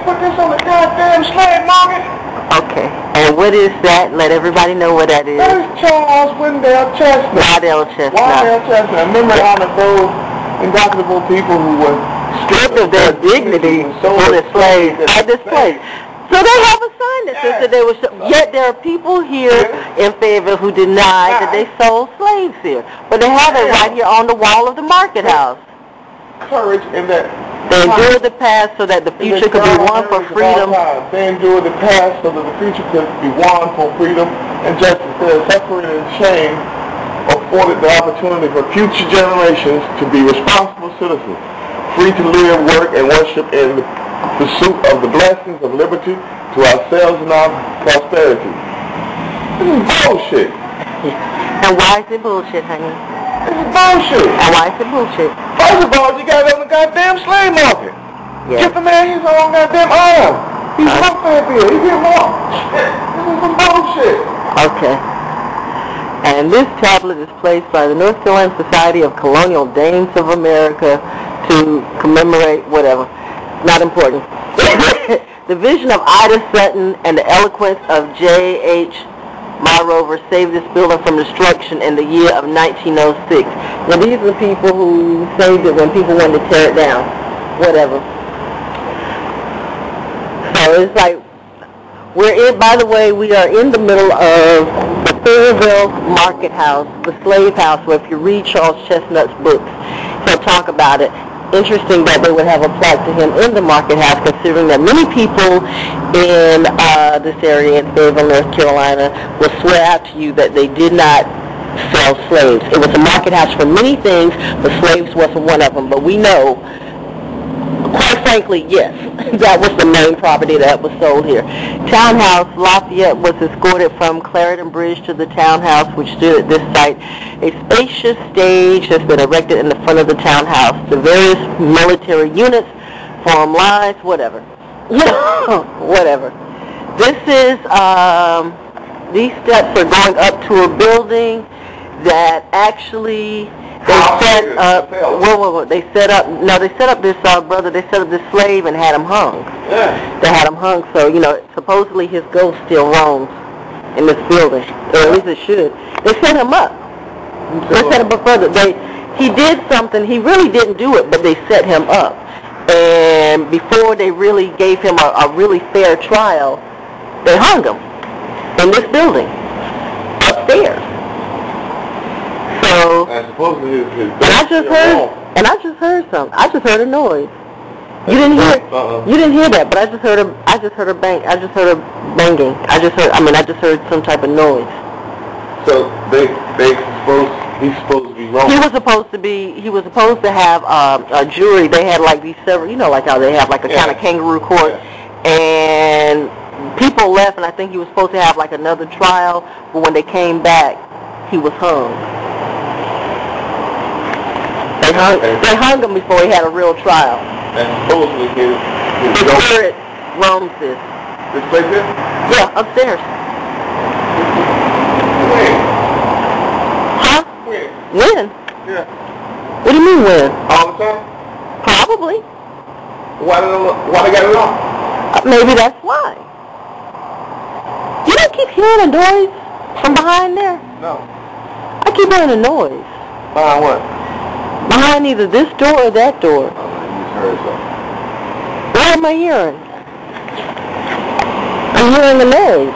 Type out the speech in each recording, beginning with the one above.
put this on the goddamn slave market. Okay. And what is that? Let everybody know what that is. That is Charles Wendell Chestnut. Wendell Chestnut. Wendell Chestnut. Remember on those indomitable people who were stripped of their dignity for the slaves at this place. So they have a sign that says that they were, yet there are people here in Fayetteville who deny that they sold slaves here. But they have it right here on the wall of the Markethouse. Courage in that. They endure the past so that the future could be won for freedom. They endure the past so that the future could be won for freedom and justice. Their suffering and shame afforded the opportunity for future generations to be responsible citizens, free to live, work, and worship in the pursuit of the blessings of liberty to ourselves and our prosperity. This is bullshit. And why is it bullshit, honey? This is bullshit. And why is it bullshit? First of all, you got it on the goddamn slave market. Yes. Get the man his own goddamn arm. He's not Fayetteville. He get more. Shit. This is some bullshit. Okay. And this tablet is placed by the North Carolina Society of Colonial Dames of America to commemorate whatever. Not important. The vision of Ida Sutton and the eloquence of J.H. Myrover saved this building from destruction in the year of 1906. Now these are the people who saved it when people wanted to tear it down. Whatever. So it's like, we're in, by the way, we are in the middle of the Fayetteville Markethouse, the slave house, where if you read Charles Chestnut's books, he'll talk about it. Interesting that they would have a plaque to him in the Markethouse, considering that many people in this area in Fayetteville, North Carolina, will swear out to you that they did not sell slaves. It was a Markethouse for many things, but slaves wasn't one of them. But we know, quite frankly, yes, that was the main property that was sold here. Townhouse Lafayette was escorted from Clarendon Bridge to the townhouse, which stood at this site. A spacious stage has been erected in the front of the townhouse. The various military units form lines, whatever. Whatever. This is, these steps are going up to a building that actually they set up, they set up this brother, they set up this slave and had him hung. Yeah. They had him hung, so, you know, supposedly his ghost still roams in this building, or at least it should. They set him up. They set him up further. He did something, he really didn't do it, but they set him up. And before they really gave him a really fair trial, they hung him in this building, upstairs. So, and supposedly his and I just heard something. I just heard a noise. You didn't hear? You didn't hear that, but I just heard a bang. I just heard a banging. I just heard some type of noise. So he's supposed to be wrong. He was supposed to have a jury. They had like these several, you know, like how they have like a kind of kangaroo court, and people left, and I think he was supposed to have like another trial, but when they came back, he was hung. They hung him before he had a real trial. And supposedly his spirit roams this. This place here? Yeah, upstairs. When? Huh? When? Yeah. What do you mean when? All the time? Probably. Why they got it off? Maybe that's why. You don't keep hearing a noise from behind there? No. I keep hearing a noise. Behind what? Behind either this door or that door. Oh, you just heard something. What am I hearing? I'm hearing a noise.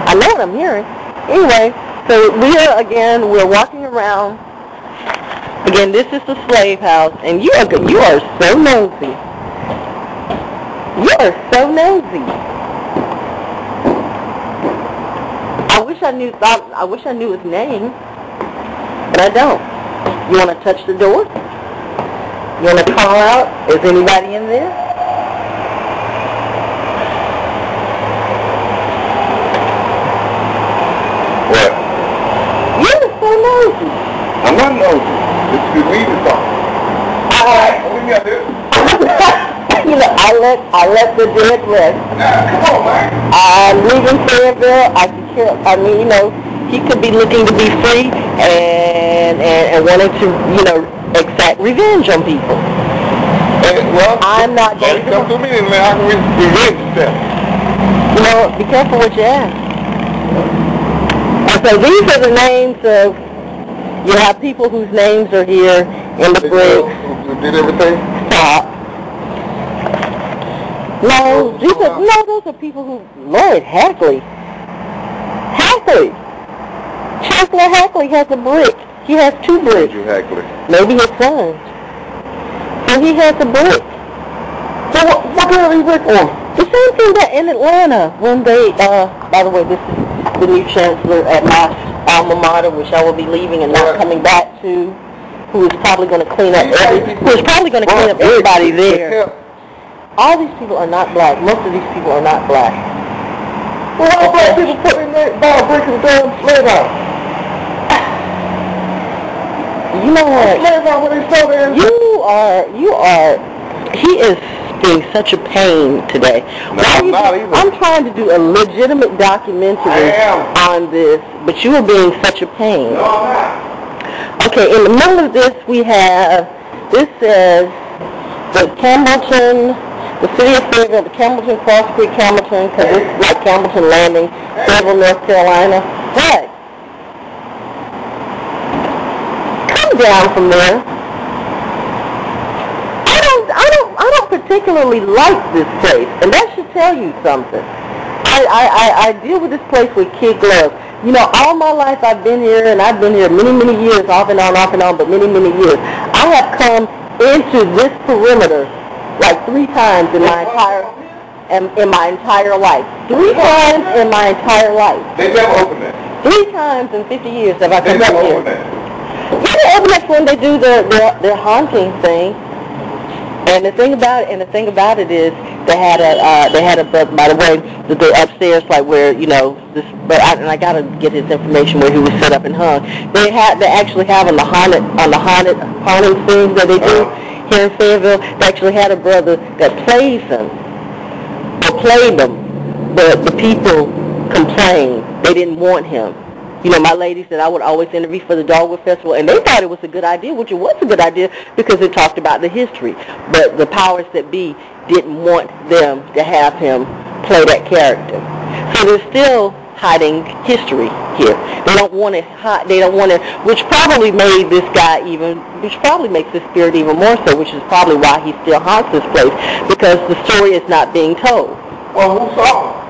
I know what I'm hearing. Anyway, so we're walking around. Again, this is the slave house, and you are so nosy. You are so nosy. I wish I knew his name, but I don't. You want to touch the door? You want to call out? Is anybody in there? What? You're so nosy. I'm not nosy. It's good weed to talk. Alright, leave me out there. You know, I let the dead rest. Nah, come on, man. I'm leaving Fayetteville. You know, he could be looking to be free and wanting to, you know, exact revenge on people. Well, I'm not going to. come to me, and man, I can read the steps. You know, be careful what you ask. And so these are the names of, you have people whose names are here in the bricks. Who did everything? Stop. No, those are people who, Lord, Hackley. Chancellor Hackley has a brick. He has 2 bricks. Hackley. Maybe his son. So he has a brick. So what kind of brick on? The same thing that in Atlanta when they, by the way, this is the new chancellor at my alma mater, which I will be leaving and not coming back to, who is probably going to clean up everybody there. All these people are not black. Most of these people are not black. Well, all black people put in their bar brick in the damn slave house. You know what? Slave house when they saw there. He is being such a pain today. No, I'm not either. I'm trying to do a legitimate documentary on this, but you are being such a pain. No, I'm not. Okay, in the middle of this we have, this says, the city of Fayetteville, the Campbellton, Cross Creek, Campbellton, because this is like Campbellton Landing, Fayetteville, North Carolina. What? Come down from there. I don't particularly like this place, and that should tell you something. I deal with this place with kid gloves. You know, all my life I've been here, and I've been here many years, off and on, but many years. I have come into this perimeter like 3 times in my entire life. 3 times in my entire life. They never opened that. 3 times in 50 years have I come here. They never here. opened that. Yeah, they open up when they do their haunting thing. And the thing about it is they had a by the way, the upstairs, like where, you know, this, but I gotta get his information where he was set up and hung. They actually have on the haunting things that they do here in Fayetteville. They actually had a brother that played them, but the people complained. They didn't want him. You know, my ladies that I would always interview for the Dogwood Festival, and they thought it was a good idea, which it was a good idea because it talked about the history. But the powers that be didn't want them to have him play that character. So they're still hiding history here. They don't want it hot. They don't want it, which probably made this guy which probably makes this spirit even more so, which is probably why he still haunts this place, because the story is not being told. Well, who saw him?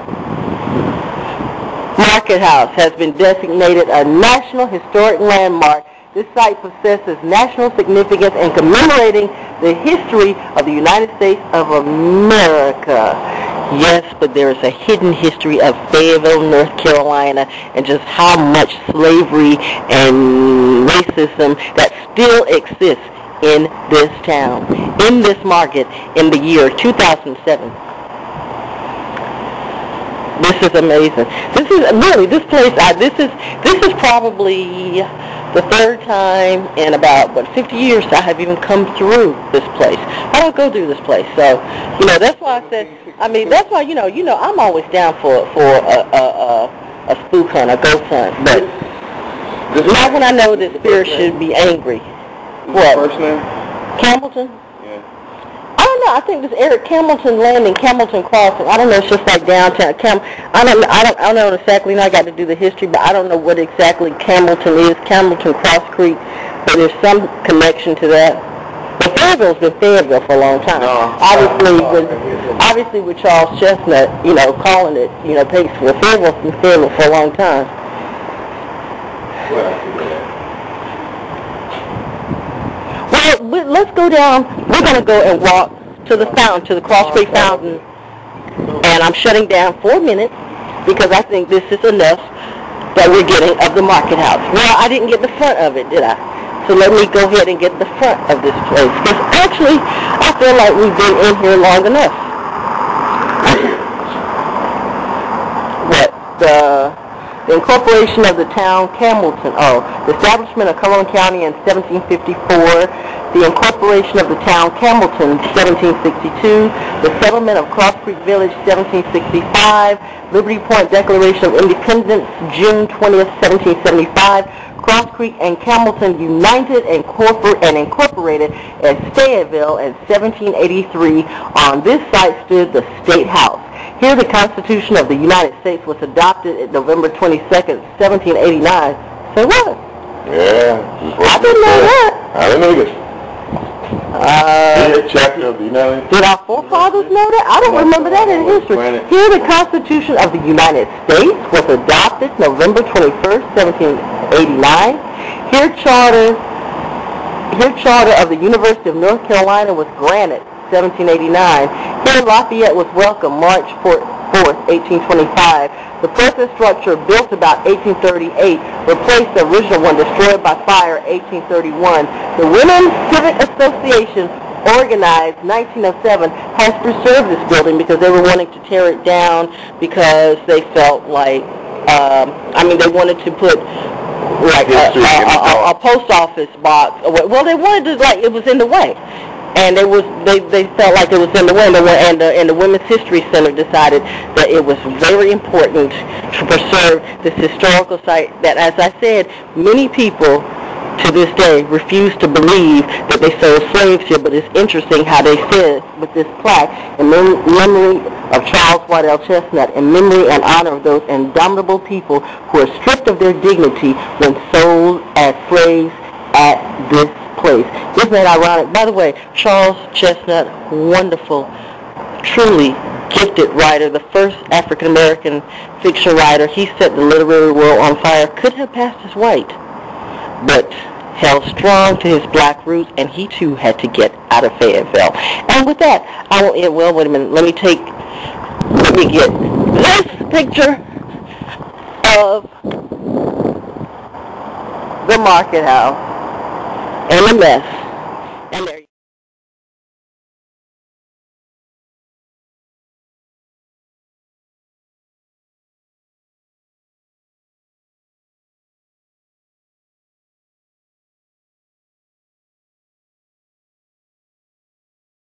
Markethouse has been designated a National Historic Landmark. This site possesses national significance in commemorating the history of the United States of America. Yes, but there is a hidden history of Fayetteville, North Carolina, and just how much slavery and racism that still exists in this town, in this market, in the year 2007. This is amazing. This is really, this place, this is probably the 3rd time in about, 50 years I have even come through this place. I don't go through this place. So, you know, that's why I said, that's why, you know, I'm always down for a spook hunt, a ghost hunt. But not when I know that spirit should be angry. What? First name? Campbellton? I don't know. I think this Eric Campbellton Landing, Campbellton Crossing. I don't know. It's just like downtown. I don't know exactly. I got to do the history, but I don't know what exactly Campbellton is. Campbellton Cross Creek, but there's some connection to that. But Fayetteville's been Fayetteville for a long time. No, obviously with Charles Chestnut, you know, calling it, you know, Pacefield. Fayetteville's been Fayetteville for a long time. Well, let's go down. We're going to go and walk to the fountain, to the Cross Creek Fountain. And I'm shutting down for a minute because I think this is enough that we're getting of the Markethouse. Well, I didn't get the front of it, did I? So let me go ahead and get the front of this place. Because actually, I feel like we've been in here long enough. What? The incorporation of the town Campbellton. The establishment of Cumberland County in 1754. The incorporation of the town Campbellton, 1762. The settlement of Cross Creek Village, 1765. Liberty Point Declaration of Independence, June 20th, 1775. Cross Creek and Campbellton united and incorporated as Fayetteville in 1783. On this site stood the State House. Here the Constitution of the United States was adopted on November 22nd, 1789. Say what? Yeah. I didn't know that. I didn't know this. Chapter of the United States. Did our forefathers know that? I don't remember that in history. Here the Constitution of the United States was adopted November 21st, 1789. Here charter of the University of North Carolina was granted 1789. Here Lafayette was welcomed March 4th, 1825. The present structure, built about 1838, replaced the original one destroyed by fire 1831. The Women's Civic Association, organized 1907, has preserved this building because they were wanting to tear it down because they felt like, they wanted to put like a post office box. Well, they wanted to, like, it was in the way. And they felt like it was in the way, and the Women's History Center decided that it was very important to preserve this historical site that, as I said, many people to this day refuse to believe that they sold slaves here, but it's interesting how they said with this plaque, in memory of Charles Waddell Chestnut, in memory and honor of those indomitable people who were stripped of their dignity when sold as slaves at this place. Isn't that ironic? By the way, Charles Chestnut, wonderful, truly gifted writer, the first African-American fiction writer. He set the literary world on fire. Could have passed as white, but held strong to his black roots, and he too had to get out of Fayetteville. And with that, I will end. Well, wait a minute. Let me get this picture of the Markethouse in a mess.